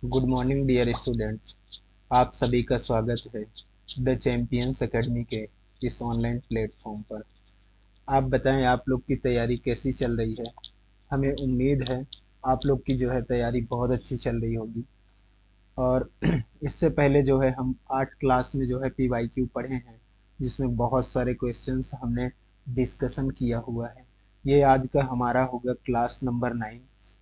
Good morning dear students. आप सभी का स्वागत है द चैंपियंस एकेडमी के इस ऑनलाइन प्लेटफॉर्म पर। आप बताएं, आप लोग की तैयारी कैसी चल रही है। हमें उम्मीद है आप लोग की जो है तैयारी बहुत अच्छी चल रही होगी। और इससे पहले जो है हम 8 क्लास में जो है PYQ पढ़े हैं, जिसमें बहुत सारे क्वेश्चंस हमने डिस्कशन किया हुआ है। ये आज का हमारा होगा क्लास नंबर 9,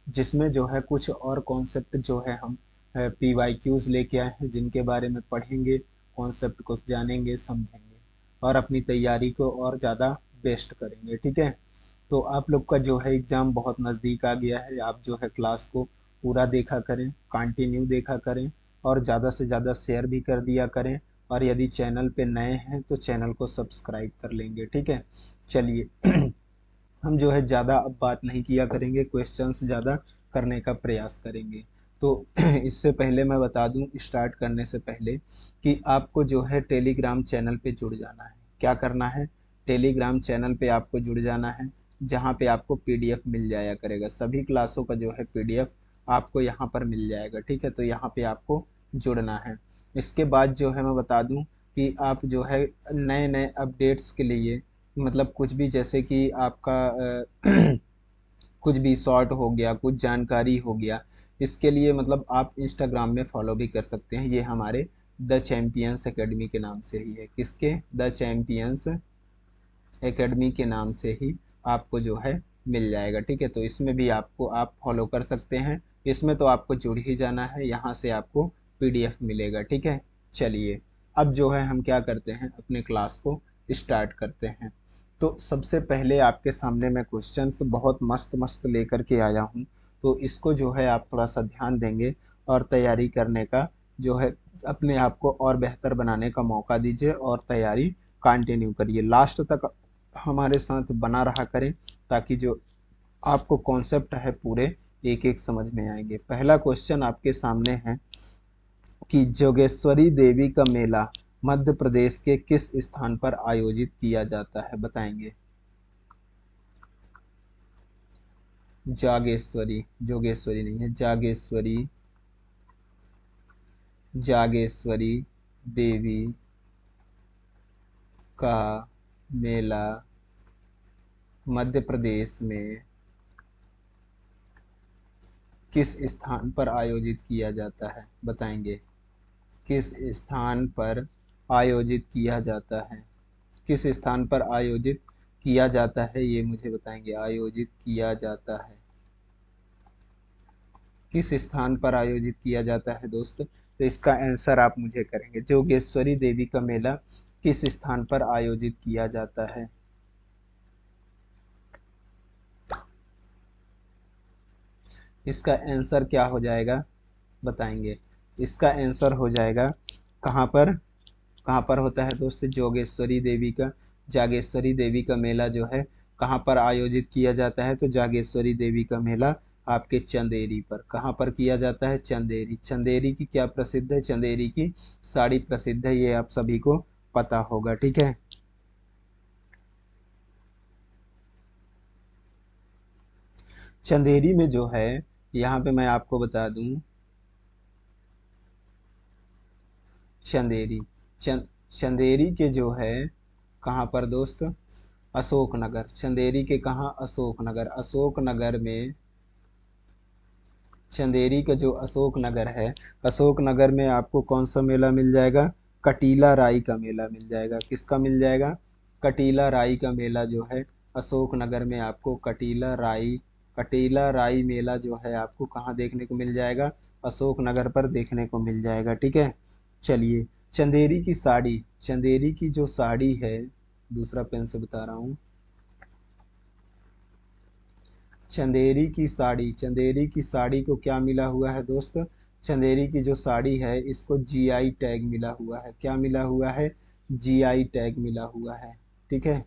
जिसमें जो है कुछ और कॉन्सेप्ट जो है हम PYQs लेके आए हैं, जिनके बारे में पढ़ेंगे, कॉन्सेप्ट को जानेंगे, समझेंगे और अपनी तैयारी को और ज़्यादा बेस्ट करेंगे। ठीक है, तो आप लोग का जो है एग्ज़ाम बहुत नज़दीक आ गया है। आप जो है क्लास को पूरा देखा करें, कंटिन्यू देखा करें और ज़्यादा से ज़्यादा शेयर भी कर दिया करें। और यदि चैनल पे नए हैं तो चैनल को सब्सक्राइब कर लेंगे। ठीक है, चलिए हम जो है ज़्यादा अब बात नहीं किया करेंगे, क्वेश्चंस ज़्यादा करने का प्रयास करेंगे। तो इससे पहले मैं बता दूं, स्टार्ट करने से पहले, कि आपको जो है टेलीग्राम चैनल पे जुड़ जाना है। क्या करना है? टेलीग्राम चैनल पे आपको जुड़ जाना है, जहाँ पे आपको PDF मिल जाया करेगा। सभी क्लासों का जो है PDF आपको यहाँ पर मिल जाएगा। ठीक है, तो यहाँ पे आपको जुड़ना है। इसके बाद जो है मैं बता दूं कि आप जो है नए नए अपडेट्स के लिए, मतलब कुछ भी, जैसे कि आपका कुछ भी शॉर्ट हो गया, कुछ जानकारी हो गया, इसके लिए मतलब आप इंस्टाग्राम में फॉलो भी कर सकते हैं। ये हमारे द चैंपियंस एकेडमी के नाम से ही है। किसके? द चैंपियंस एकेडमी के नाम से ही आपको जो है मिल जाएगा। ठीक है, तो इसमें भी आपको आप फॉलो कर सकते हैं। इसमें तो आपको जुड़ ही जाना है, यहाँ से आपको PDF मिलेगा। ठीक है, चलिए अब जो है हम क्या करते हैं, अपने क्लास को स्टार्ट करते हैं। तो सबसे पहले आपके सामने मैं क्वेश्चंस बहुत मस्त मस्त लेकर के आया हूँ, तो इसको जो है आप थोड़ा सा ध्यान देंगे और तैयारी करने का जो है अपने आप को और बेहतर बनाने का मौका दीजिए और तैयारी कंटिन्यू करिए। लास्ट तक हमारे साथ बना रहा करें, ताकि जो आपको कॉन्सेप्ट है पूरे एक एक समझ में आएंगे। पहला क्वेश्चन आपके सामने है कि जोगेश्वरी देवी का मेला मध्य प्रदेश के किस स्थान पर आयोजित किया जाता है? बताएंगे। जागेश्वरी, जोगेश्वरी नहीं है, जागेश्वरी, जागेश्वरी देवी का मेला मध्य प्रदेश में किस स्थान पर आयोजित किया जाता है? बताएंगे। किस स्थान पर आयोजित किया जाता है? किस स्थान पर आयोजित किया जाता है, ये मुझे बताएंगे। आयोजित किया जाता है, किस स्थान पर आयोजित किया जाता है दोस्त? तो इसका आंसर आप मुझे करेंगे। जोगेश्वरी देवी का मेला किस स्थान पर आयोजित किया जाता है? इसका आंसर क्या हो जाएगा? बताएंगे। इसका आंसर हो जाएगा, कहाँ पर, कहाँ पर होता है दोस्त जोगेश्वरी देवी का, जागेश्वरी देवी का मेला जो है कहाँ पर आयोजित किया जाता है? तो जागेश्वरी देवी का मेला आपके चंदेरी पर। कहाँ पर किया जाता है? चंदेरी। चंदेरी की क्या प्रसिद्ध है? चंदेरी की साड़ी प्रसिद्ध है, ये आप सभी को पता होगा। ठीक है, चंदेरी में जो है, यहाँ पे मैं आपको बता दूं, चंदेरी, चंदेरी के जो है कहाँ पर दोस्त? अशोकनगर। चंदेरी के कहाँ? अशोकनगर। अशोकनगर में, चंदेरी का जो अशोकनगर है, अशोकनगर में आपको कौन सा मेला मिल जाएगा? कटीला राई का मेला मिल जाएगा। किसका मिल जाएगा? कटीला राई का मेला जो है अशोकनगर में आपको कटीला राई मेला जो है आपको कहाँ देखने को मिल जाएगा? अशोकनगर पर देखने को मिल जाएगा। ठीक है, चलिए चंदेरी की साड़ी, चंदेरी की जो साड़ी है, दूसरा पेन से बता रहा हूँ, चंदेरी की साड़ी, चंदेरी की साड़ी को क्या मिला हुआ है दोस्त? चंदेरी की जो साड़ी है इसको GI टैग मिला हुआ है। क्या मिला हुआ है? GI टैग मिला हुआ है। ठीक है,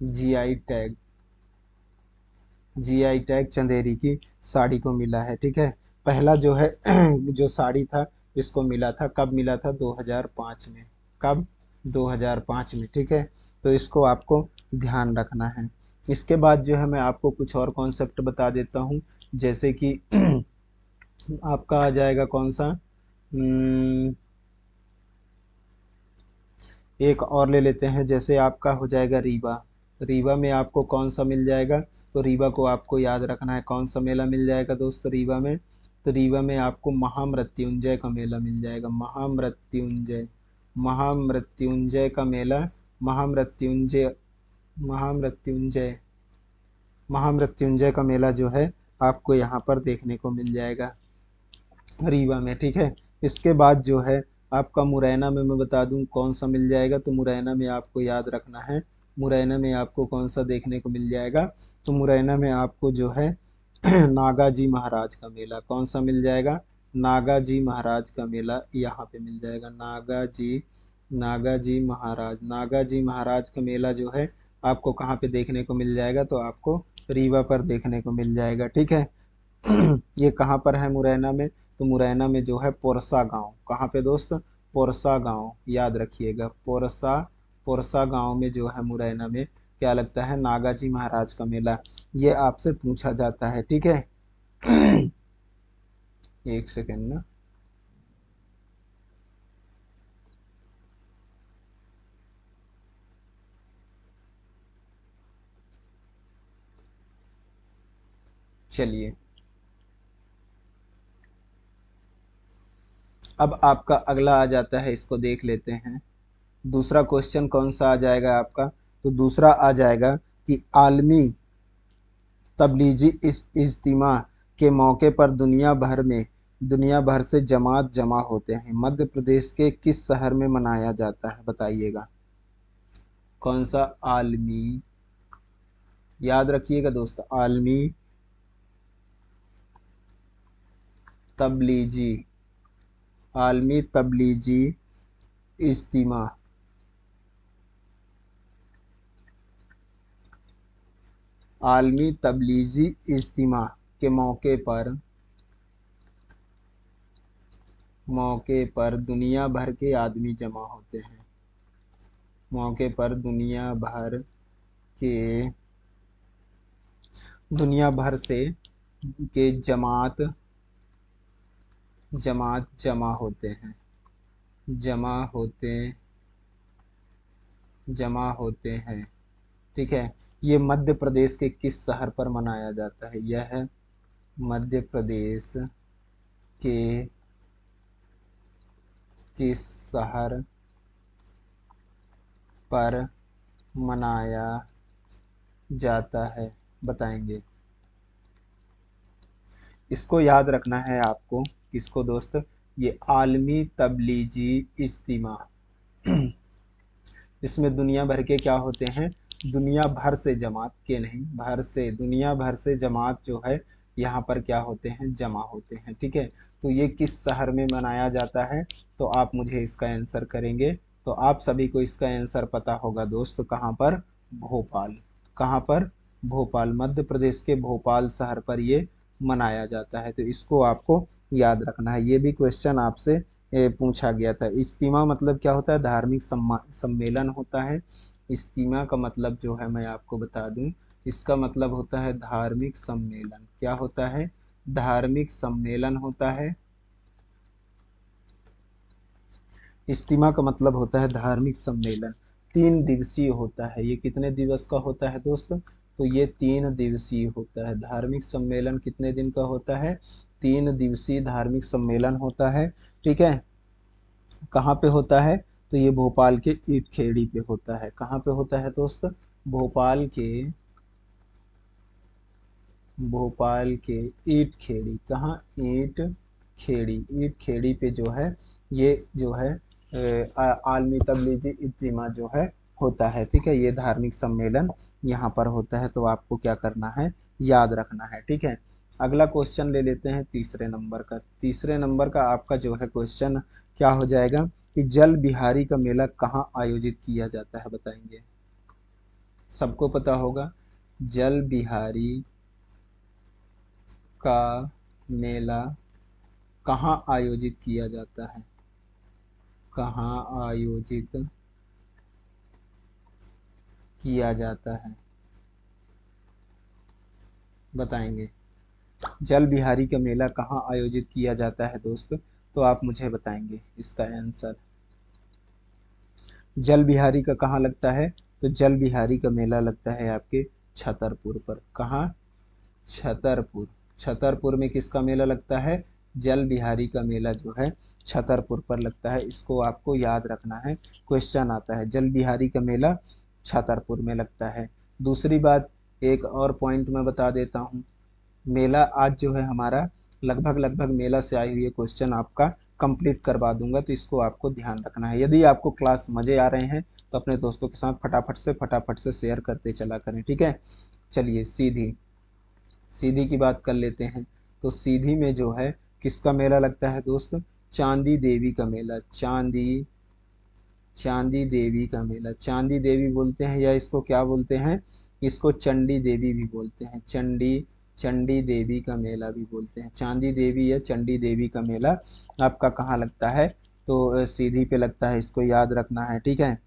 GI tag, GI tag Chanderi की साड़ी को मिला है। ठीक है, पहला जो है जो साड़ी था इसको मिला था, कब मिला था? 2005 में। कब? 2005 में। ठीक है, तो इसको आपको ध्यान रखना है। इसके बाद जो है मैं आपको कुछ और कॉन्सेप्ट बता देता हूँ, जैसे कि आपका आ जाएगा कौन सा, एक और ले लेते हैं, जैसे आपका हो जाएगा रीवा। रीवा में आपको कौन सा मिल जाएगा, तो रीवा को आपको याद रखना है, कौन सा मेला मिल जाएगा दोस्त रीवा में, तो रीवा में आपको महामृत्युंजय का मेला मिल जाएगा। महामृत्युंजय, महामृत्युंजय का मेला, महामृत्युंजय, महामृत्युंजय, महामृत्युंजय का मेला जो है आपको यहाँ पर देखने को मिल जाएगा रीवा में, ठीक है। इसके बाद जो है आपका मुरैना में मैं बता दूं कौन सा मिल जाएगा, तो मुरैना में आपको याद रखना है, मुरैना में आपको कौन सा देखने को मिल जाएगा, तो मुरैना में आपको जो है नागा जी महाराज का मेला कौन सा मिल जाएगा, नागा जी महाराज का मेला यहाँ पे मिल जाएगा। नागा जी, नागा जी महाराज, नागा जी महाराज का मेला जो है आपको कहाँ पे देखने को मिल जाएगा, तो आपको रीवा पर देखने को मिल जाएगा, ठीक है। ये कहाँ पर है मुरैना में, तो मुरैना में जो है पोरसा गांव, कहाँ पे दोस्त, पोरसा गांव, याद रखिएगा पोरसा, पोरसा गांव में जो है मुरैना में क्या लगता है, नागाजी महाराज का मेला, ये आपसे पूछा जाता है, ठीक है। एक सेकेंड ना, चलिए अब आपका अगला आ जाता है, इसको देख लेते हैं। दूसरा क्वेश्चन कौन सा आ जाएगा आपका, तो दूसरा आ जाएगा कि आलमी तबलीगी इस इज्तिमा के मौके पर दुनिया भर से जमात जमा होते हैं, मध्य प्रदेश के किस शहर में मनाया जाता है बताइएगा, कौन सा आलमी, याद रखिएगा दोस्त, आलमी तबलीगी, आलमी तबलीगी इज्तिमा, आलमी तबलीगी इज्तिमा के मौके पर दुनिया भर के आदमी जमा होते हैं, मौके पर के दुनिया भर से के जमात जमा होते हैं, जमा होते जमा होते हैं, ठीक है। ये मध्य प्रदेश के किस शहर पर मनाया जाता है, यह है मध्य प्रदेश के किस शहर पर मनाया जाता है बताएंगे, इसको याद रखना है आपको, किसको दोस्त, ये आलमी तबलीगी इज्तिमा, इसमें दुनिया भर के क्या होते हैं, दुनिया भर से जमात के नहीं, भर से, दुनिया भर से जमात जो है यहाँ पर क्या होते हैं, जमा होते हैं, ठीक है। तो ये किस शहर में मनाया जाता है, तो आप मुझे इसका आंसर करेंगे, तो आप सभी को इसका आंसर पता होगा दोस्त, कहाँ पर, भोपाल, कहाँ पर, भोपाल, मध्य प्रदेश के भोपाल शहर पर ये मनाया जाता है, तो इसको आपको याद रखना है। ये भी क्वेश्चन आपसे पूछा गया था। इज्तिमा मतलब क्या होता है, धार्मिक सम्मेलन होता है। इज्तिमा का मतलब जो है मैं आपको बता दूं, इसका मतलब होता है धार्मिक सम्मेलन, क्या होता है, धार्मिक सम्मेलन होता है। इज्तिमा का मतलब होता है धार्मिक सम्मेलन, 3 दिवसीय होता है, ये कितने दिवस का होता है दोस्त, तो ये 3 दिवसीय होता है, धार्मिक सम्मेलन कितने दिन का होता है, 3 दिवसीय धार्मिक सम्मेलन होता है, ठीक है। कहाँ पे होता है, तो ये भोपाल के ईट खेड़ी पे होता है, कहाँ पे होता है दोस्त, भोपाल के, भोपाल के ईट खेड़ी, कहाँ, ईट खेड़ी, ईट खेड़ी पे जो है ये जो है आलमी तबलीगी इज्तिमा जो है होता है, ठीक है। ये धार्मिक सम्मेलन यहाँ पर होता है, तो आपको क्या करना है, याद रखना है, ठीक है। अगला क्वेश्चन ले लेते हैं तीसरे नंबर का, तीसरे नंबर का आपका जो है क्वेश्चन क्या हो जाएगा कि जल बिहारी का मेला कहाँ आयोजित किया जाता है बताएंगे, सबको पता होगा, जल बिहारी का मेला कहाँ आयोजित किया जाता है, कहाँ आयोजित किया जाता है बताएंगे, जल बिहारी का मेला कहाँ आयोजित किया जाता है दोस्त? तो आप मुझे बताएंगे इसका आंसर। जल बिहारी का कहाँ लगता है? तो जल बिहारी का मेला लगता है आपके छतरपुर पर। कहाँ? छतरपुर। छतरपुर में किसका मेला लगता है? जल बिहारी का मेला जो है छतरपुर पर लगता है। इसको आपको याद रखना है, क्वेश्चन आता है। जल बिहारी का मेला छतरपुर में लगता है। दूसरी बात, एक और पॉइंट मैं बता देता हूँ। मेला आज जो है हमारा लगभग लगभग मेला से आई हुई क्वेश्चन आपका कंप्लीट करवा दूंगा, तो इसको आपको ध्यान रखना है। यदि आपको क्लास मजे आ रहे हैं तो अपने दोस्तों के साथ फटाफट से शेयर करते चला करें, ठीक है। चलिए सीधी सीधी की बात कर लेते हैं। तो सीधी में जो है किसका मेला लगता है दोस्त? चांदी देवी का मेला। चांदी देवी का मेला। चांदी देवी बोलते हैं या इसको क्या बोलते हैं? इसको चंडी देवी भी बोलते हैं। चंडी देवी का मेला भी बोलते हैं। चांदी देवी या चंडी देवी का मेला आपका कहाँ लगता है? तो सीधी पे लगता है, इसको याद रखना है, ठीक है।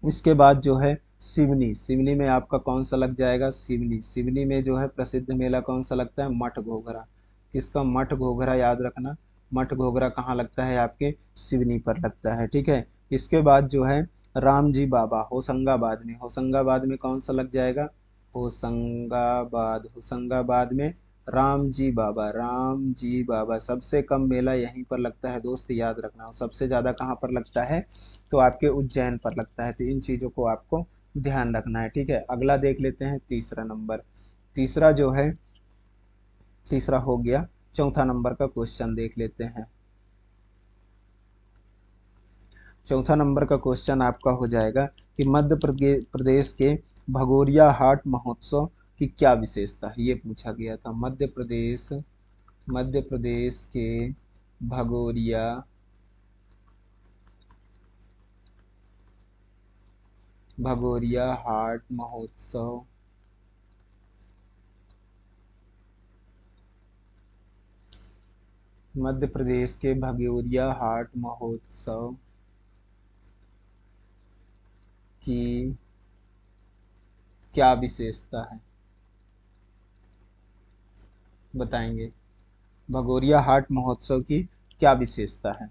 इसके बाद जो है सिवनी। सिवनी में आपका कौन सा लग जाएगा? सिवनी। सिवनी में जो है प्रसिद्ध मेला कौन सा लगता है? मठ घोघरा। किसका? मठ घोघरा, याद रखना। मठ घोघरा कहाँ लगता है? आपके सिवनी पर लगता है, ठीक है। इसके बाद जो है रामजी बाबा होशंगाबाद में। होशंगाबाद में कौन सा लग जाएगा? होशंगाबाद में राम जी बाबा। सबसे कम मेला यहीं पर लगता है दोस्त, याद रखना। हो सबसे ज्यादा कहाँ पर लगता है? तो आपके उज्जैन पर लगता है। तो इन चीजों को आपको ध्यान रखना है, ठीक है। अगला देख लेते हैं तीसरा नंबर। तीसरा जो है, तीसरा हो गया। चौथा नंबर का क्वेश्चन देख लेते हैं। चौथा नंबर का क्वेश्चन आपका हो जाएगा कि प्रदेश के भगोरिया हाट महोत्सव की क्या विशेषता है? ये पूछा गया था। मध्य प्रदेश के भगोरिया हाट महोत्सव मध्य प्रदेश के भगोरिया हाट महोत्सव की क्या विशेषता है? बताएंगे। भगोरिया हाट महोत्सव की क्या विशेषता है?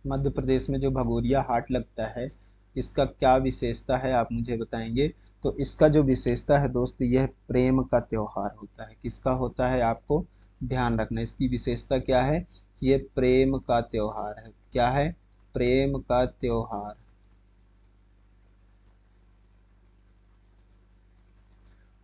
मध्य प्रदेश में जो भगोरिया हाट लगता है, इसका क्या विशेषता है आप मुझे बताएंगे। तो इसका जो विशेषता है दोस्त, यह प्रेम का त्योहार होता है। किसका होता है? आपको ध्यान रखना। इसकी विशेषता क्या है? ये प्रेम का त्योहार है। क्या है? प्रेम का त्योहार।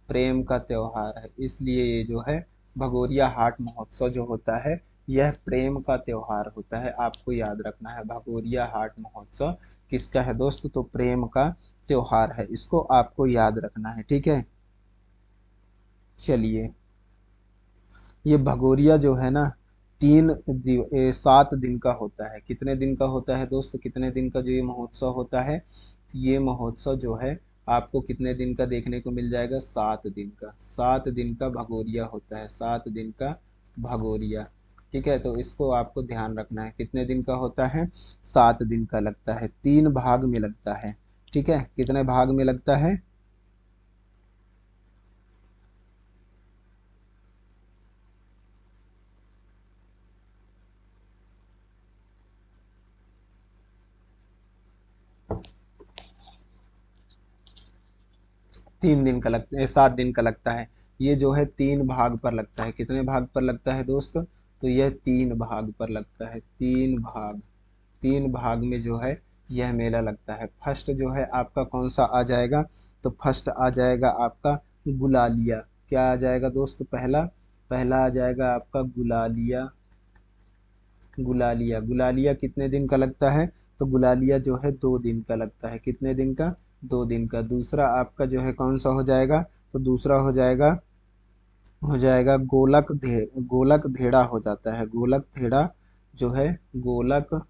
प्रेम का त्योहार है, इसलिए ये जो है भगोरिया हाट महोत्सव जो होता है, यह प्रेम का त्योहार होता है। आपको याद रखना है, भगोरिया हाट महोत्सव किसका है दोस्त? तो प्रेम का त्योहार है। इसको आपको याद रखना है, ठीक है। चलिए, ये भगोरिया जो है ना 7 दिन का होता है। कितने दिन का होता है दोस्त? कितने दिन का जो ये महोत्सव होता है? ये महोत्सव जो है आपको कितने दिन का देखने को मिल जाएगा? 7 दिन का। 7 दिन का भगोरिया होता है। 7 दिन का भगोरिया, ठीक है। तो इसको आपको ध्यान रखना है। कितने दिन का होता है? 7 दिन का लगता है। 3 भाग में लगता है, ठीक है। कितने भाग में लगता है? 3 दिन का लगता है, 7 दिन का लगता है। ये जो है 3 भाग पर लगता है। कितने भाग पर लगता है दोस्त? तो यह 3 भाग पर लगता है। 3 भाग। 3 भाग में जो है यह मेला लगता है। फर्स्ट जो है आपका कौन सा आ जाएगा? तो फर्स्ट आ जाएगा आपका गुलालिया। क्या आ जाएगा दोस्त? पहला पहला आ जाएगा आपका गुलालिया। गुलालिया कितने दिन का लगता है? तो गुलालिया जो है 2 दिन का लगता है। कितने दिन का? 2 दिन का। दूसरा आपका जो है कौन सा हो जाएगा? तो दूसरा हो जाएगा गोलक धेड़ा हो जाता है। गोलक धेड़ा जो है, गोलक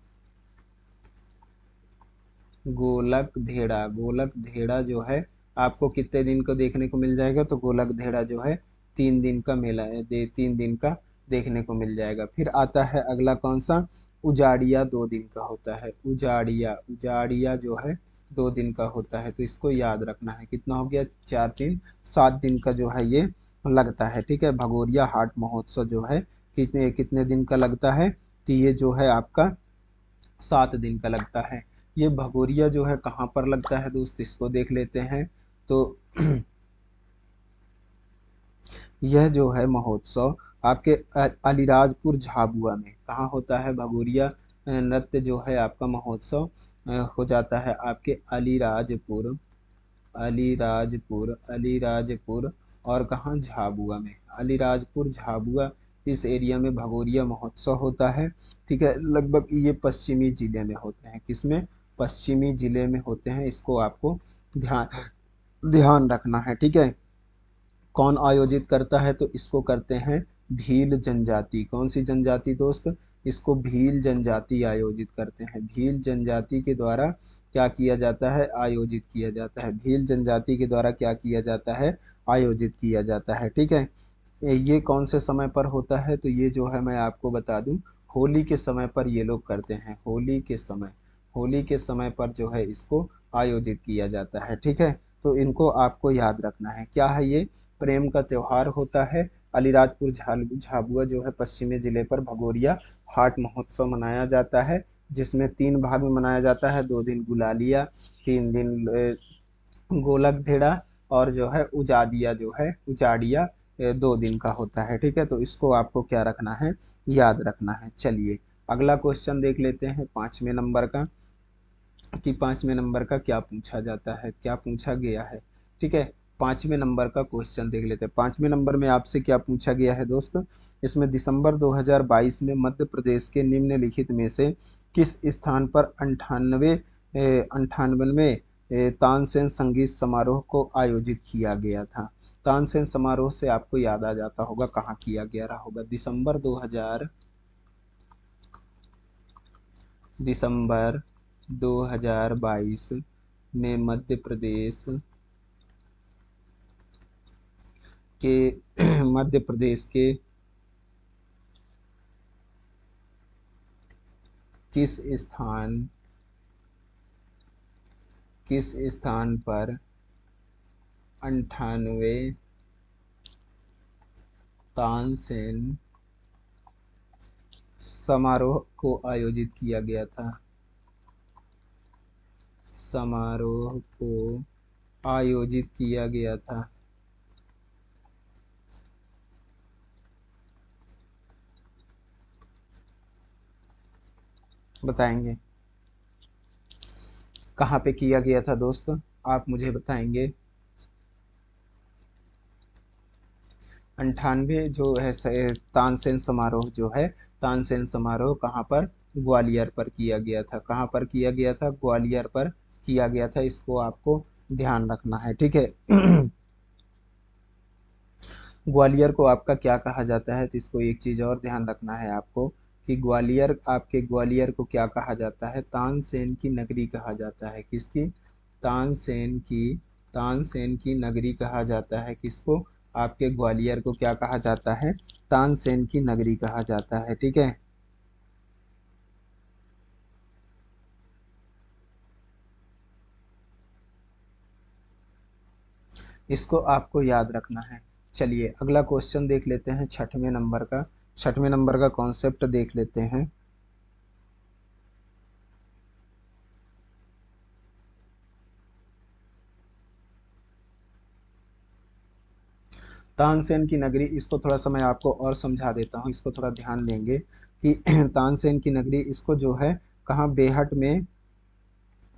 धेड़ा जो है आपको कितने दिन को देखने को मिल जाएगा? तो गोलक धेड़ा जो है 3 दिन का मेला है। 3 दिन का देखने को मिल जाएगा। फिर आता है अगला कौन सा? उजाड़िया 2 दिन का होता है। उजाड़िया जो है 2 दिन का होता है। तो इसको याद रखना है। कितना हो गया? 4 3 7 दिन का जो है ये लगता है। ठीक है, भगोरिया हाट महोत्सव जो है कितने कितने दिन का लगता है, तो ये जो है आपका 7 दिन का लगता है। ये भगोरिया जो है कहाँ पर लगता है दोस्त, इसको देख लेते हैं। तो यह जो है महोत्सव आपके अलीराजपुर झाबुआ में कहाँ होता है, भगोरिया नृत्य जो है आपका महोत्सव हो जाता है आपके अलीराजपुर, अलीराजपुर और कहाँ, झाबुआ में। अलीराजपुर झाबुआ, इस एरिया में भगोरिया महोत्सव होता है। ठीक है, लगभग ये पश्चिमी जिले में होते हैं, किसमें, पश्चिमी जिले में होते हैं। इसको आपको ध्यान ध्यान रखना है। ठीक है, कौन आयोजित करता है, तो इसको करते हैं भील जनजाति। कौन सी जनजाति दोस्त, इसको भील जनजाति आयोजित करते हैं। भील जनजाति के द्वारा क्या किया जाता है, आयोजित किया जाता है। भील जनजाति के द्वारा क्या किया जाता है, आयोजित किया जाता है। ठीक है, ये कौन से समय पर होता है, तो ये जो है मैं आपको बता दूं, होली के समय पर ये लोग करते हैं। होली के समय पर जो है इसको आयोजित किया जाता है। ठीक है, तो इनको आपको याद रखना है। क्या है ये, प्रेम का त्योहार होता है। अलीराजपुर झाबुआ जो है पश्चिमी जिले पर भगोरिया हाट महोत्सव मनाया जाता है, जिसमें 3 भाग में मनाया जाता है। 2 दिन गुलालिया, 3 दिन गोलक धेड़ा, और जो है उजादिया जो है उजाड़िया 2 दिन का होता है। ठीक है, तो इसको आपको क्या रखना है, याद रखना है। चलिए अगला क्वेश्चन देख लेते हैं 5वें नंबर का, कि 5वें नंबर का क्या पूछा जाता है, क्या पूछा गया है। ठीक है, 5वें नंबर का क्वेश्चन देख लेते हैं। 5वें नंबर में आपसे क्या पूछा गया है दोस्त, इसमें दिसंबर 2022 में मध्य प्रदेश के निम्नलिखित में से किस स्थान पर 98वें तानसेन संगीत समारोह को आयोजित किया गया था। तानसेन समारोह से आपको याद आ जाता होगा कहाँ किया गया रहा होगा। दिसंबर 2022 में मध्य प्रदेश के मध्य प्रदेश के किस स्थान पर 98 तानसेन समारोह को आयोजित किया गया था, समारोह को आयोजित किया गया था। बताएंगे कहाँ पे किया गया था दोस्त, आप मुझे बताएंगे। 98 जो है तानसेन समारोह जो है, तानसेन समारोह कहाँ पर, ग्वालियर पर किया गया था। कहाँ पर किया गया था, ग्वालियर पर किया गया था। इसको आपको ध्यान रखना है। ठीक है ग्वालियर को आपका क्या कहा जाता है, तो इसको एक चीज़ और ध्यान रखना है आपको, कि ग्वालियर को क्या कहा जाता है, तानसेन की नगरी कहा जाता है। किसकी, तानसेन की तानसेन की नगरी कहा जाता है। किसको, आपके ग्वालियर को क्या कहा जाता है, तानसेन की नगरी कहा जाता है। ठीक है, इसको आपको याद रखना है। चलिए अगला क्वेश्चन देख लेते हैं 6वें नंबर का। 6वें नंबर का कॉन्सेप्ट देख लेते हैं। तानसेन की नगरी, इसको थोड़ा सा मैं आपको और समझा देता हूँ, इसको थोड़ा ध्यान देंगे कि तानसेन की नगरी इसको जो है कहाँ, बेहट में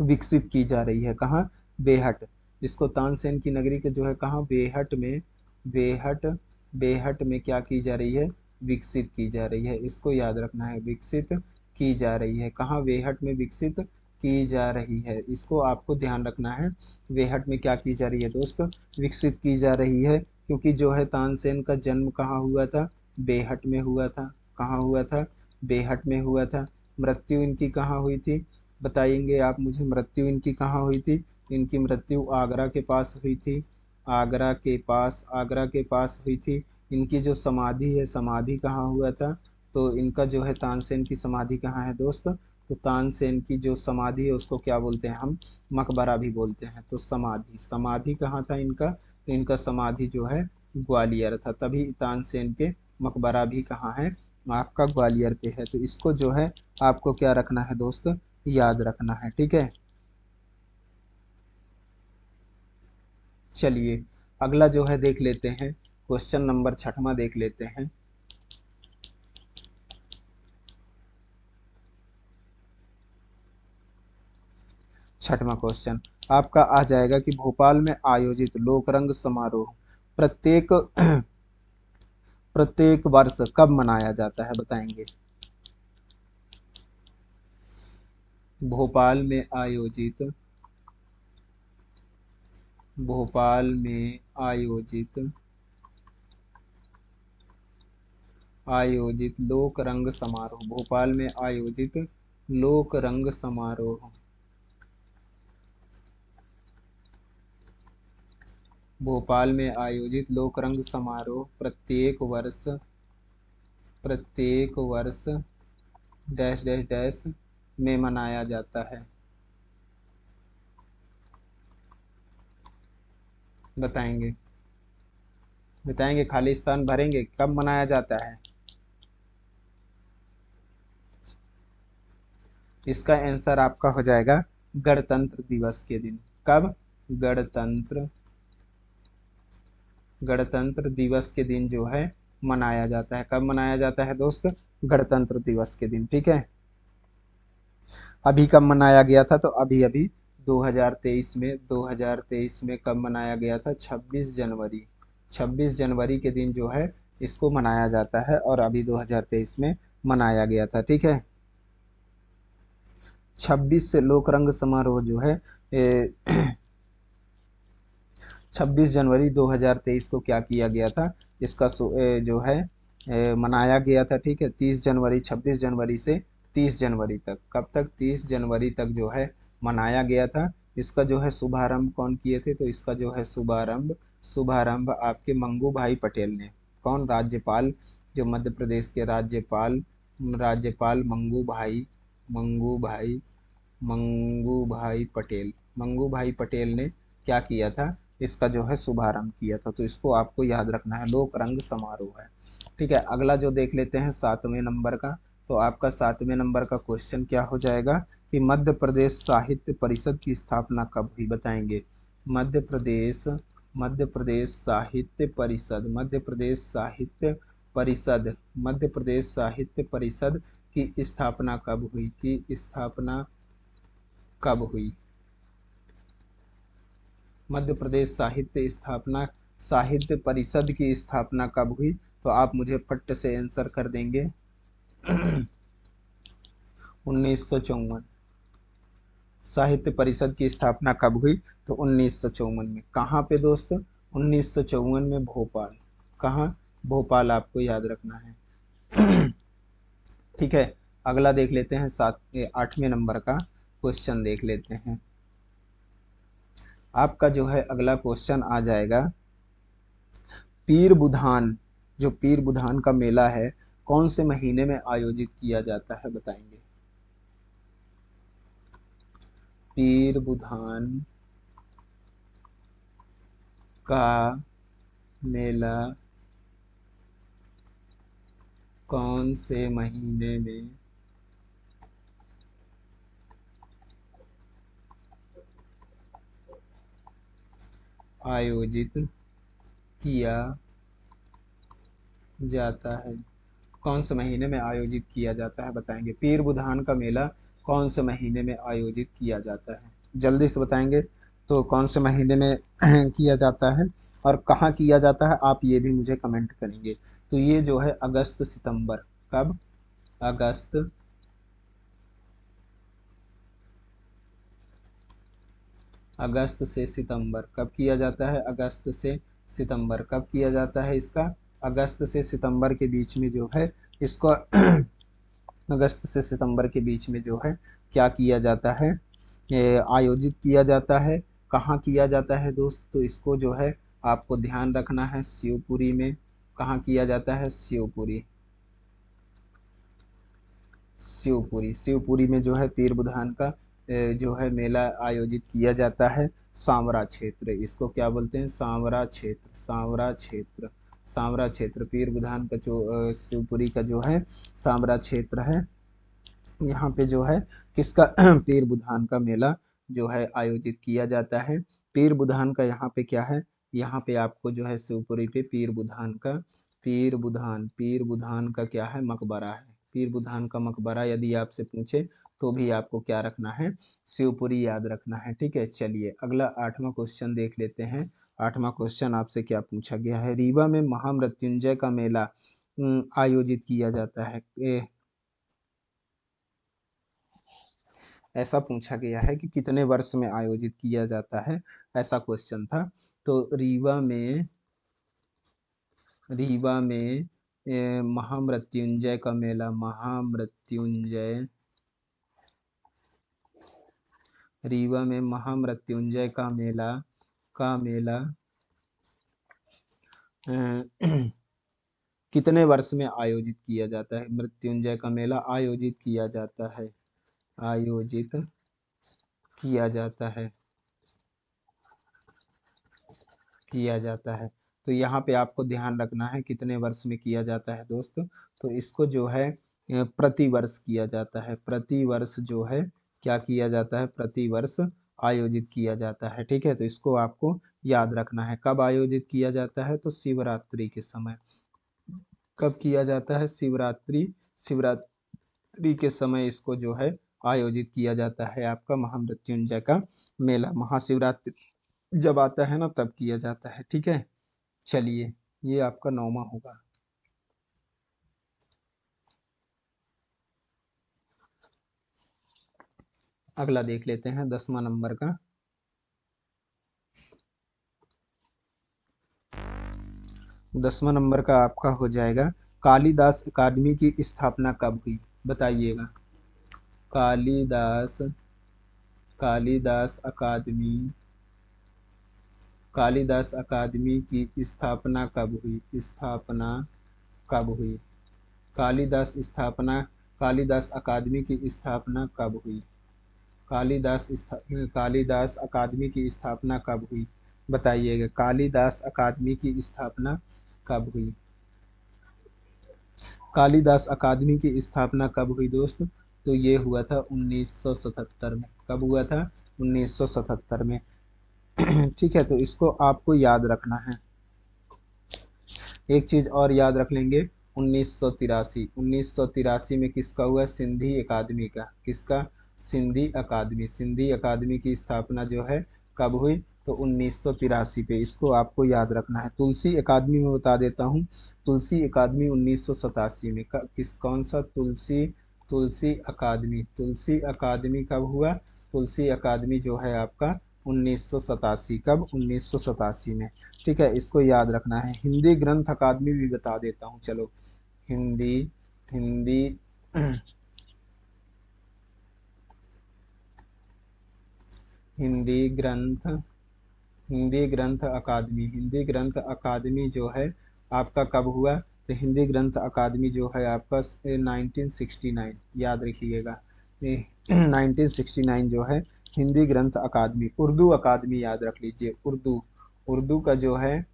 विकसित की जा रही है। कहाँ, बेहट। इसको तानसेन की नगरी के जो है कहाँ, बेहट बेहट में क्या की जा रही है, विकसित की जा रही है। इसको याद रखना है, विकसित की जा रही है। कहाँ, बेहट में विकसित की जा रही है, इसको आपको ध्यान रखना है। बेहट में क्या की जा रही है दोस्त, विकसित की जा रही है। क्योंकि जो है तानसेन का जन्म कहाँ हुआ था, बेहट में हुआ था। कहाँ हुआ था, बेहट में हुआ था। मृत्यु इनकी कहाँ हुई थी, बताएंगे आप मुझे, मृत्यु इनकी कहाँ हुई थी। इनकी मृत्यु आगरा के पास हुई थी, आगरा के पास हुई थी। इनकी जो समाधि है, समाधि कहाँ हुआ था, तो इनका जो है तानसेन की समाधि कहाँ है दोस्त, तो तानसेन की जो समाधि है उसको क्या बोलते हैं हम, मकबरा भी बोलते हैं। तो समाधि समाधि कहाँ था इनका, तो इनका समाधि जो है ग्वालियर था, तभी तानसेन के मकबरा भी कहाँ है, आपका ग्वालियर पे है। तो इसको जो है आपको क्या रखना है दोस्त, याद रखना है, ठीक है। चलिए अगला जो है देख लेते हैं, क्वेश्चन नंबर 6वां देख लेते हैं। छठवां क्वेश्चन आपका आ जाएगा कि भोपाल में आयोजित लोकरंग समारोह प्रत्येक प्रत्येक वर्ष कब मनाया जाता है, बताएंगे। भोपाल में आयोजित, भोपाल में आयोजित आयोजित लोक रंग समारोह, भोपाल में आयोजित लोक रंग समारोह, भोपाल में आयोजित लोक रंग समारोह प्रत्येक वर्ष डैश डैश डैश में मनाया जाता है, बताएंगे। बताएंगे, खाली स्थान भरेंगे, कब मनाया जाता है। इसका आंसर आपका हो जाएगा गणतंत्र दिवस के दिन। कब, गणतंत्र गणतंत्र दिवस के दिन जो है मनाया जाता है। कब मनाया जाता है दोस्त, गणतंत्र दिवस के दिन, ठीक है। अभी कब मनाया गया था, तो अभी अभी 2023 में कब मनाया गया था, 26 जनवरी। 26 जनवरी के दिन जो है इसको मनाया जाता है, और अभी 2023 में मनाया गया था, ठीक है। 26 से लोकरंग समारोह जो है 26 जनवरी 2023 को क्या किया गया था, इसका जो है मनाया गया था, ठीक है। 30 जनवरी, 26 जनवरी से 30 जनवरी तक, कब तक, 30 जनवरी तक जो है मनाया गया था। इसका जो है शुभारंभ कौन किए थे, तो इसका जो है शुभारंभ शुभारंभ आपके मंगू भाई पटेल ने। कौन, राज्यपाल, जो मध्य प्रदेश के राज्यपाल राज्यपाल मंगू भाई पटेल ने क्या किया था, इसका जो है शुभारंभ किया था। तो इसको आपको याद रखना है, लोक रंग समारोह है, ठीक है। अगला जो देख लेते हैं 7वें नंबर का, तो आपका 7वें नंबर का क्वेश्चन क्या हो जाएगा कि मध्य प्रदेश साहित्य परिषद की स्थापना कब हुई, बताएंगे। मध्य प्रदेश मध्य प्रदेश साहित्य परिषद मध्य प्रदेश साहित्य परिषद मध्य प्रदेश साहित्य परिषद की स्थापना कब हुई, कब हुई। मध्य प्रदेश साहित्य परिषद की स्थापना कब हुई, तो आप मुझे फट से आंसर कर देंगे। 1954। साहित्य परिषद की स्थापना कब हुई, तो 1954 में। कहाँ पे दोस्त, 1954 में भोपाल। कहाँ, भोपाल, आपको याद रखना है। ठीक है। अगला देख लेते हैं 8वें नंबर का क्वेश्चन देख लेते हैं। आपका जो है अगला क्वेश्चन आ जाएगा, पीर बुधान, जो पीर बुधान का मेला है कौन से महीने में आयोजित किया जाता है, बताएंगे। पीर बुधान का मेला कौन से महीने में आयोजित किया जाता है, कौन से महीने में आयोजित किया जाता है, बताएंगे। पीर बुधान का मेला कौन से महीने में आयोजित किया जाता है, जल्दी से बताएंगे। तो कौन से महीने में किया जाता है और कहाँ किया जाता है, आप ये भी मुझे कमेंट करेंगे। तो ये जो है अगस्त सितंबर, कब, अगस्त अगस्त से सितंबर, कब किया जाता है, अगस्त से सितंबर, कब किया जाता है इसका, अगस्त से सितंबर के बीच में जो है इसको अगस्त से सितंबर के बीच में जो है क्या किया जाता है, आयोजित किया जाता है। कहाँ किया जाता है दोस्त, तो इसको जो है आपको ध्यान रखना है, शिवपुरी में। कहाँ किया जाता है, शिवपुरी। शिवपुरी में जो है पीर बुधान का जो है मेला आयोजित किया जाता है? सांवरा क्षेत्र, इसको क्या बोलते हैं? सांवरा क्षेत्र, सांवरा क्षेत्र, सांवरा क्षेत्र। पीर बुधान का जो शिवपुरी का जो है सांवरा क्षेत्र है, यहाँ पे जो है किसका पीर बुधान का मेला जो है आयोजित किया जाता है। पीर बुधान का यहाँ पे क्या है, यहाँ पे आपको जो है शिवपुरी पे पीर बुधान का, पीर बुधान का क्या है, मकबरा है। पीर बुधान का मकबरा यदि आपसे पूछे तो भी आपको क्या रखना है, शिवपुरी याद रखना है। ठीक है, चलिए अगला 8वां क्वेश्चन देख लेते हैं। 8वां क्वेश्चन आपसे क्या पूछा गया है? रीवा में महामृत्युंजय का मेला आयोजित किया जाता है। ऐसा पूछा गया है कि कितने वर्ष में आयोजित किया जाता है, ऐसा क्वेश्चन था। तो रीवा में महामृत्युंजय का मेला, महामृत्युंजय, रीवा में महामृत्युंजय का मेला कितने वर्ष में आयोजित किया जाता है? मृत्युंजय का मेला आयोजित किया जाता है, आयोजित किया जाता है, किया जाता है। तो यहाँ पे आपको ध्यान रखना है कितने वर्ष में किया जाता है दोस्त। तो इसको जो है प्रति वर्ष किया जाता है, प्रति वर्ष जो है क्या किया जाता है, प्रति वर्ष आयोजित किया जाता है। ठीक है, तो इसको आपको याद रखना है। कब आयोजित किया जाता है? तो शिवरात्रि के समय। कब किया जाता है? शिवरात्रि, शिवरात्रि के समय इसको जो है आयोजित किया जाता है, आपका महामृत्युंजय का मेला। महाशिवरात्रि जब आता है ना तब किया जाता है। ठीक है, चलिए ये आपका 9वां होगा। अगला देख लेते हैं 10वां नंबर का। 10वां नंबर का आपका हो जाएगा, कालिदास अकादमी की स्थापना कब हुई? बताइएगा। कालिदास, कालिदास अकादमी, कालिदास अकादमी की स्थापना कब हुई? स्थापना कब हुई? कालिदास अकादमी की स्थापना कब हुई? कालिदास अकादमी की स्थापना कब हुई? बताइएगा, कालिदास अकादमी की स्थापना कब हुई? कालिदास अकादमी की स्थापना कब हुई दोस्त? तो ये हुआ था 1977 में। कब हुआ था? 1977 में। ठीक है, तो इसको आपको याद रखना है। एक चीज और याद रख लेंगे, 1983, 1983 में किसका हुआ? सिंधी अकादमी का। किसका? सिंधी अकादमी। सिंधी अकादमी की स्थापना जो है कब हुई? तो 1983 पे। इसको आपको याद रखना है। तुलसी अकादमी में बता देता हूँ, तुलसी अकादमी 1987 में। किस कौन सा? तुलसी अकादमी। तुलसी अकादमी कब हुआ? तुलसी अकादमी जो है आपका 1987। कब? 1987 में। ठीक है, इसको याद रखना है। हिंदी ग्रंथ अकादमी भी बता देता हूँ, चलो। हिंदी हिंदी हिंदी ग्रंथ, हिंदी ग्रंथ अकादमी, हिंदी ग्रंथ अकादमी जो है आपका कब हुआ? तो हिंदी ग्रंथ अकादमी जो है आपका 1969, याद रखिएगा। 1969 जो है हिंदी ग्रंथ अकादमी। उर्दू अकादमी याद रख लीजिए, उर्दू, उर्दू का जो है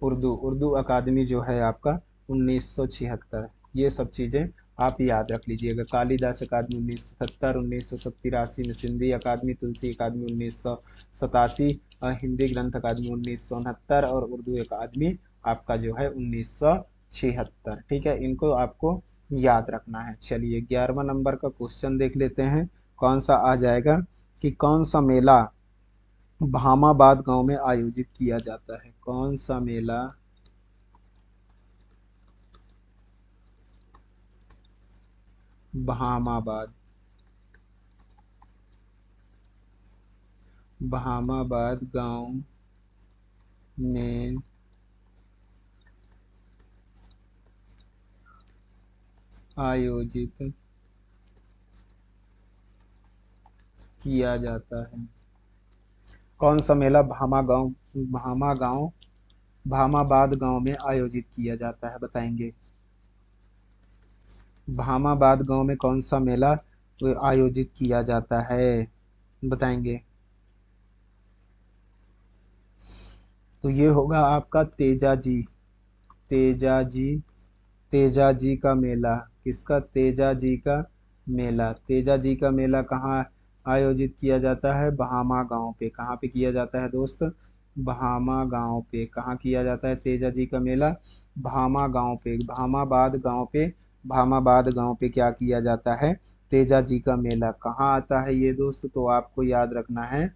उर्दू अकादमी जो है आपका 1976। ये सब चीज़ें आप याद रख लीजिएगा। कालिदास अकादमी 1977, 1983 में सिंधी अकादमी, तुलसी अकादमी 1987, हिंदी ग्रंथ अकादमी 1969 और उर्दू अकादमी आपका जो है 1976। ठीक है, इनको आपको याद रखना है। चलिए 11वां नंबर का क्वेश्चन देख लेते हैं। कौन सा आ जाएगा कि कौन सा मेला भामाबाद गांव में आयोजित किया जाता है? कौन सा मेला भामाबाद, भामाबाद गांव में आयोजित किया जाता है? कौन सा मेला भामाबाद गांव में आयोजित किया जाता है? बताएंगे। भामाबाद गांव में कौन सा मेला वो आयोजित किया जाता है, बताएंगे। तो ये होगा आपका तेजाजी। तेजाजी, तेजाजी का मेला। किसका? तेजाजी का मेला। तेजाजी का मेला कहाँ आयोजित किया जाता है? बहामा गांव पे। कहाँ पे किया जाता है दोस्त? बहामा गांव पे। कहाँ किया जाता है तेजाजी का मेला? भामा गांव पे, भामाबाद गांव पे। भामाबाद गांव पे क्या किया जाता है? तेजाजी का मेला। कहाँ आता है ये दोस्त? तो आपको याद रखना है,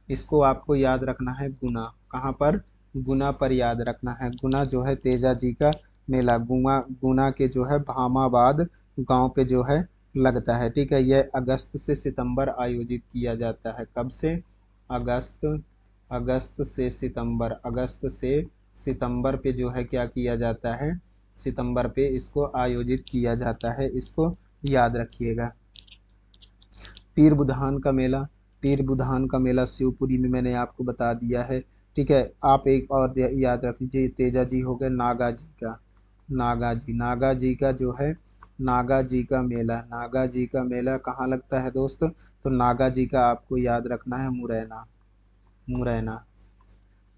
इसको आपको याद रखना है गुना। कहाँ पर? गुना पर याद रखना है। गुना जो है तेजा जी का मेला, गुना गुना के जो है भामाबाद गांव पे जो है लगता है। ठीक है, यह अगस्त से सितंबर आयोजित किया जाता है। कब से? अगस्त, अगस्त से सितंबर। अगस्त से सितंबर पे जो है क्या किया जाता है? सितंबर पे इसको आयोजित किया जाता है। इसको याद रखिएगा। पीर बुधान का मेला। पीर बुधान का मेला शिवपुरी में, मैंने आपको बता दिया है। ठीक है, आप एक और याद रख लीजिए, तेजा जी हो गए नागा जी का। नागा जी, नागा जी का जो है नागा जी का मेला। नागा जी का मेला कहाँ लगता है दोस्त? तो नागा जी का आपको याद रखना है मुरैना। मुरैना,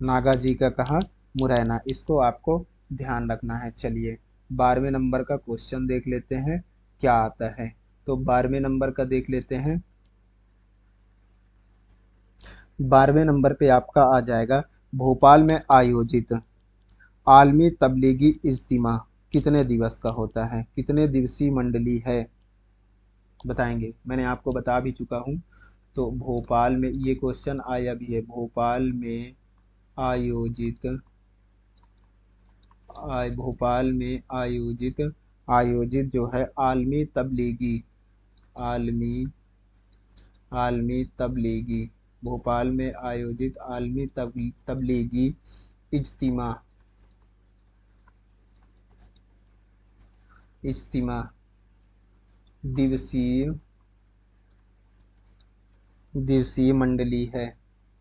नागा जी का कहाँ? मुरैना। इसको आपको ध्यान रखना है। चलिए 12वें नंबर का क्वेश्चन देख लेते हैं क्या आता है। तो 12वें नंबर का देख लेते हैं। 12वें नंबर पे आपका आ जाएगा, भोपाल में आयोजित आलमी तबलीगी इज्तिमा कितने दिवस का होता है? कितने दिवसीय मंडली है? बताएंगे। मैंने आपको बता भी चुका हूँ। तो भोपाल में ये क्वेश्चन आया भी है। भोपाल में आयोजित भोपाल में आयोजित आयोजित जो है आलमी तबलीगी, आलमी आलमी तबलीगी, भोपाल में आयोजित आलमी तबलीगी इज्तिमा, इज्तिमा दिवसीय दिवसीय मंडली है।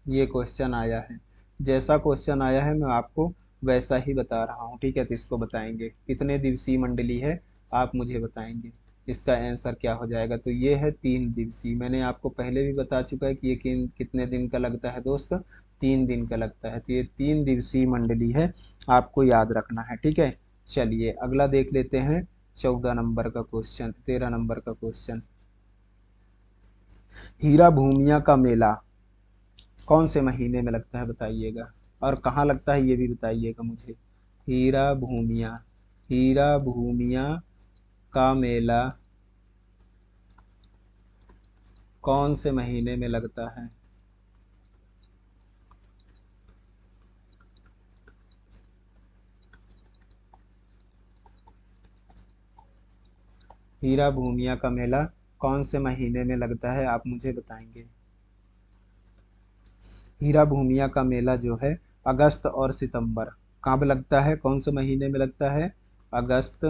ये क्वेश्चन आया है। जैसा क्वेश्चन आया है मैं आपको वैसा ही बता रहा हूँ। ठीक है, तो इसको बताएंगे कितने दिवसीय मंडली है, आप मुझे बताएंगे। इसका आंसर क्या हो जाएगा? तो ये है 3 दिवसीय। मैंने आपको पहले भी बता चुका है कि ये कितने दिन का लगता है दोस्त? 3 दिन का लगता है। तो ये 3 दिवसीय मंडली है, आपको याद रखना है। ठीक है, चलिए अगला देख लेते हैं। 14 नंबर का क्वेश्चन, 13 नंबर का क्वेश्चन। हीरा भूमिया का मेला कौन से महीने में लगता है बताइएगा, और कहाँ लगता है ये भी बताइएगा मुझे। हीरा भूमिया, हीरा भूमिया का मेला कौन से महीने में लगता है? हीरा भूमिया का मेला कौन से महीने में लगता है, आप मुझे बताएंगे। हीरा भूमिया का मेला जो है अगस्त और सितंबर, कब लगता है? कौन से महीने में लगता है? अगस्त,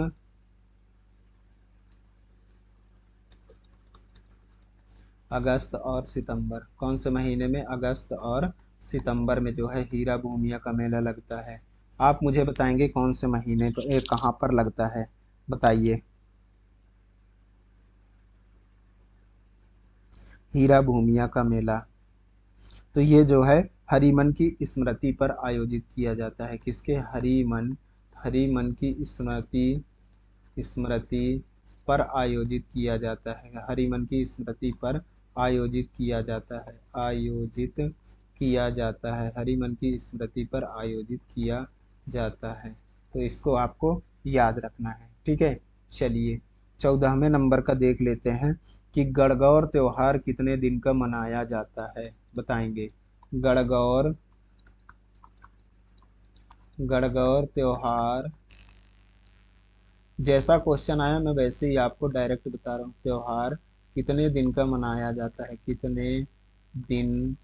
अगस्त और सितंबर। कौन से महीने में? अगस्त और सितंबर में जो है हीरा भूमिया का मेला लगता है। आप मुझे बताएंगे कौन से महीने पर, कहाँ पर लगता है, बताइए। हीरा भूमिया का मेला तो ये जो है हरिमन की स्मृति पर आयोजित किया जाता है। किसके? हरिमन, हरिमन की स्मृति, स्मृति पर आयोजित किया जाता है। हरिमन की स्मृति पर आयोजित किया जाता है। आयोजित किया जाता है, हरिमन की स्मृति पर आयोजित किया जाता है। तो इसको आपको याद रखना है। ठीक है, चलिए 14वें नंबर का देख लेते हैं कि गणगौर त्योहार कितने दिन का मनाया जाता है, बताएंगे। गणगौर, गणगौर त्योहार, जैसा क्वेश्चन आया मैं वैसे ही आपको डायरेक्ट बता रहा हूँ। त्योहार कितने दिन का मनाया जाता है? कितने दिन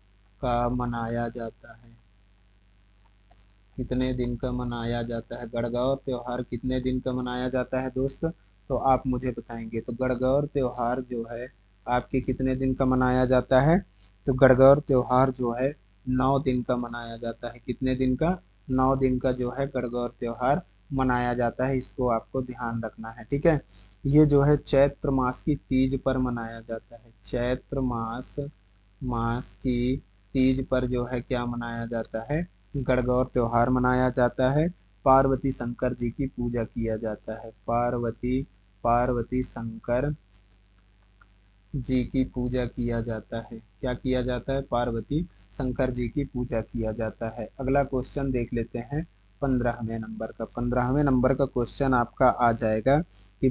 का मनाया जाता है? कितने दिन का मनाया जाता है? गणगौर त्योहार कितने दिन का मनाया जाता है दोस्त? तो आप मुझे बताएंगे। तो गणगौर त्योहार जो है आपके कितने दिन का मनाया जाता है? तो गणगौर त्योहार जो है 9 दिन का मनाया जाता है। कितने दिन का? 9 दिन का जो है गणगौर त्योहार मनाया जाता है, इसको आपको ध्यान रखना है, ठीक है। ये जो है चैत्र मास की तीज पर मनाया जाता है। चैत्र मास की तीज पर जो है क्या मनाया जाता है, गणगौर त्योहार मनाया जाता है। पार्वती शंकर जी की पूजा किया जाता है। पार्वती शंकर जी की पूजा किया जाता है। क्या किया जाता है, पार्वती शंकर जी की पूजा किया जाता है। अगला क्वेश्चन देख लेते हैं 15वें नंबर का। 15वें नंबर का क्वेश्चन आपका आ जाएगा कि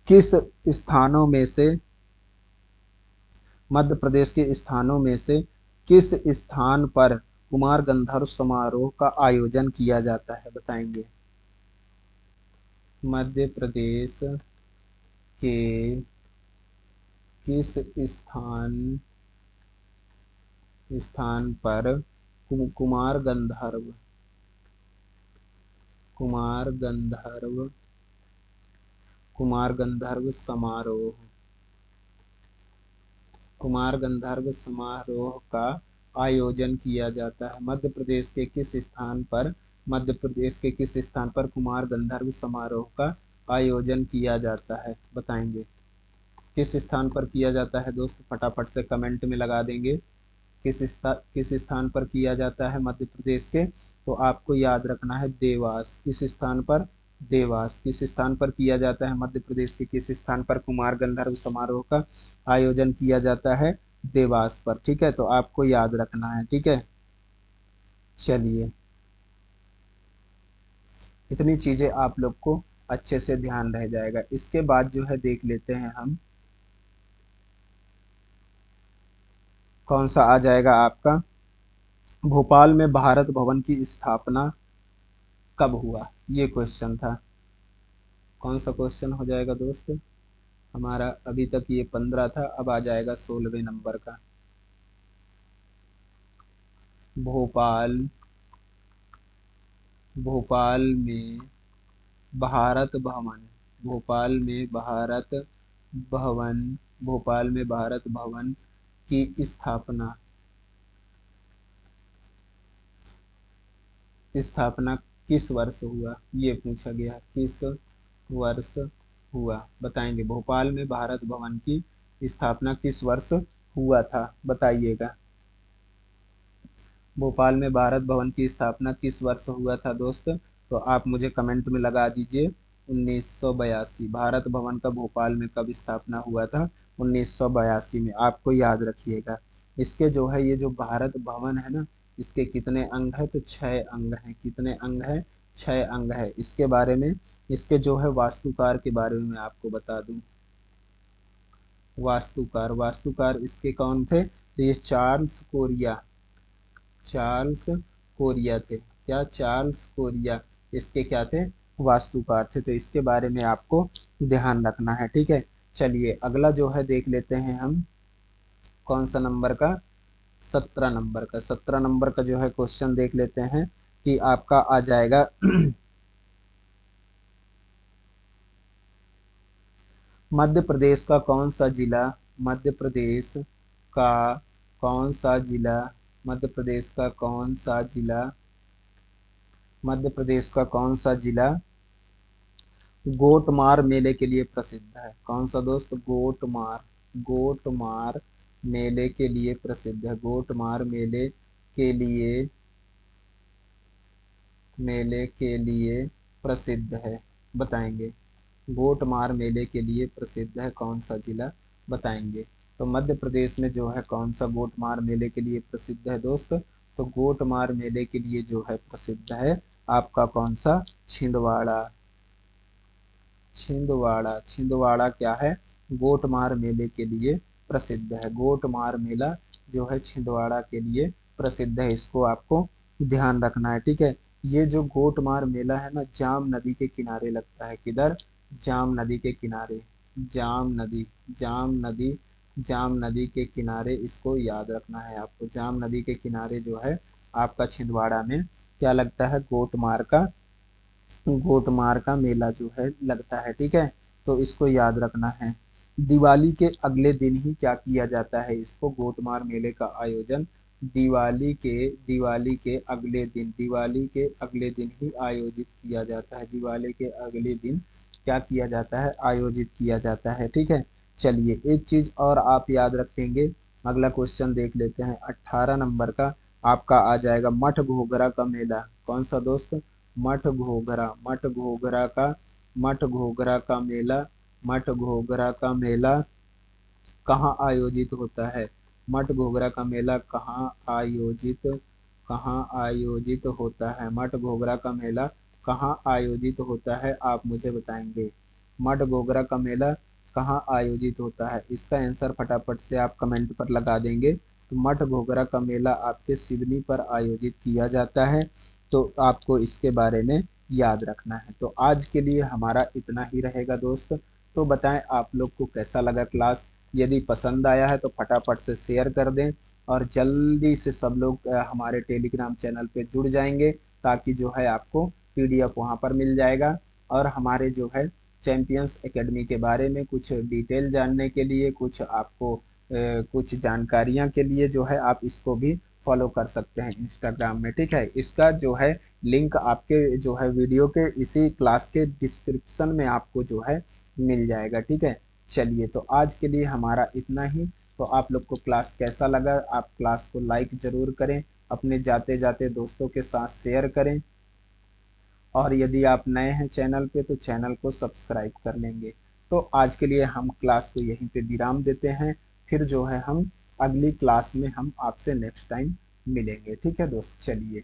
किस स्थानों में से मध्य प्रदेश के स्थानों में से किस स्थान पर कुमार गंधर्व समारोह का आयोजन किया जाता है, बताएंगे। मध्य प्रदेश के किस स्थान पर कुमार गंधर्व कुमार गंधर्व कुमार गंधर्व समारोह कुमार गंधर्व समारोह का आयोजन किया जाता है। मध्य प्रदेश के किस स्थान पर कुमार गंधर्व समारोह का आयोजन किया जाता है, बताएंगे। किस स्थान पर किया जाता है दोस्त, फटाफट से कमेंट में लगा देंगे। किस स्थान पर किया जाता है मध्य प्रदेश के, तो आपको याद रखना है देवास। किस स्थान पर, देवास। किस स्थान पर किया जाता है मध्य प्रदेश के किस स्थान पर कुमार गंधर्व समारोह का आयोजन किया जाता है, देवास पर, ठीक है। तो आपको याद रखना है, ठीक है। चलिए, इतनी चीजें आप लोग को अच्छे से ध्यान रह जाएगा। इसके बाद जो है देख लेते हैं हम, कौन सा आ जाएगा आपका, भोपाल में भारत भवन की स्थापना कब हुआ, ये क्वेश्चन था। कौन सा क्वेश्चन हो जाएगा दोस्त हमारा, अभी तक ये 15 था, अब आ जाएगा 16वें नंबर का। भोपाल भोपाल में भारत भवन भोपाल में भारत भवन भोपाल में भारत भवन की स्थापना किस वर्ष हुआ, ये पूछा गया, किस वर्ष हुआ, बताएंगे। भोपाल में भारत भवन की स्थापना किस वर्ष हुआ था, बताइएगा। भोपाल में भारत भवन की स्थापना किस वर्ष हुआ था दोस्त, तो आप मुझे कमेंट में लगा दीजिए। 1982। भारत भवन का भोपाल में कब स्थापना हुआ था, 1982 में, आपको याद रखिएगा। इसके जो है, ये जो भारत भवन है ना, इसके कितने अंग है, तो 6 अंग हैं। कितने अंग है, 6 अंग है। इसके बारे में, इसके जो है वास्तुकार के बारे में मैं आपको बता दूं। वास्तुकार इसके कौन थे, तो ये चार्ल्स कोरिया थे। क्या, चार्ल्स कोरिया इसके क्या थे, वास्तुकार थे। तो इसके बारे में आपको ध्यान रखना है, ठीक है। चलिए, अगला जो है देख लेते हैं हम, कौन सा नंबर का, 17 नंबर का जो है क्वेश्चन देख लेते हैं कि आपका आ जाएगा मध्य प्रदेश का कौन सा जिला मध्य प्रदेश का कौन सा जिला मध्य प्रदेश का कौन सा जिला मध्य प्रदेश का कौन सा जिला गोटमार मेले के लिए प्रसिद्ध है। कौन सा दोस्त, गोटमार मेले के लिए प्रसिद्ध है। गोटमार मेले के लिए प्रसिद्ध है, बताएंगे। गोटमार मेले के लिए प्रसिद्ध है कौन सा जिला, बताएंगे। तो मध्य प्रदेश में जो है कौन सा गोटमार मेले के लिए प्रसिद्ध है दोस्त, तो गोटमार मेले के लिए जो है प्रसिद्ध है आपका कौन सा, छिंदवाड़ा। छिंदवाड़ा क्या है, गोटमार मेले के लिए प्रसिद्ध है। गोटमार मेला जो है छिंदवाड़ा के लिए प्रसिद्ध है, इसको आपको ध्यान रखना है, ठीक है। ये जो गोटमार मेला है ना, जाम नदी के किनारे लगता है। किधर, जाम नदी के किनारे। जाम नदी के किनारे, इसको याद रखना है आपको। जाम नदी के किनारे जो है आपका छिंदवाड़ा में क्या लगता है, गोटमार का मेला जो है लगता है, ठीक है। तो इसको याद रखना है। दिवाली के अगले दिन ही क्या किया जाता है, इसको गोटमार मेले का आयोजन दिवाली के अगले दिन ही आयोजित किया जाता है। दिवाली के अगले दिन क्या किया जाता है? आयोजित किया जाता है। ठीक है, चलिए एक चीज और आप याद रखेंगे। अगला क्वेश्चन देख लेते हैं 18 नंबर का। आपका आ जाएगा मठ घोघरा का मेला। कौन सा दोस्त? मठ घोघरा। मठ घोघरा का मेला। मठ घोघरा का मेला कहाँ आयोजित होता है? मठ घोघरा का मेला कहाँ आयोजित होता है? मठ घोघरा का मेला कहाँ आयोजित होता है, आप मुझे बताएंगे। मठ घोघरा का मेला कहाँ आयोजित होता है? इसका आंसर फटाफट से आप कमेंट पर लगा देंगे। तो मठ घोघरा का मेला आपके सिवनी पर आयोजित किया जाता है। तो आपको इसके बारे में याद रखना है। तो आज के लिए हमारा इतना ही रहेगा दोस्त। तो बताएं आप लोग को कैसा लगा क्लास। यदि पसंद आया है तो फटाफट से शेयर कर दें, और जल्दी से सब लोग हमारे टेलीग्राम चैनल पे जुड़ जाएंगे, ताकि जो है आपको पीडीएफ वहाँ पर मिल जाएगा। और हमारे जो है चैंपियंस एकेडमी के बारे में कुछ डिटेल जानने के लिए, कुछ जानकारियाँ के लिए जो है आप इसको भी फॉलो कर सकते हैं इंस्टाग्राम में। ठीक है, इसका जो है लिंक आपके जो है वीडियो के इसी क्लास के डिस्क्रिप्शन में आपको जो है मिल जाएगा। ठीक है, चलिए तो आज के लिए हमारा इतना ही। तो आप लोग को क्लास कैसा लगा? आप क्लास को लाइक जरूर करें, अपने जाते जाते दोस्तों के साथ शेयर करें, और यदि आप नए हैं चैनल पे तो चैनल को सब्सक्राइब कर लेंगे। तो आज के लिए हम क्लास को यहीं पे विराम देते हैं। फिर जो है हम अगली क्लास में हम आपसे नेक्स्ट टाइम मिलेंगे। ठीक है दोस्त, चलिए।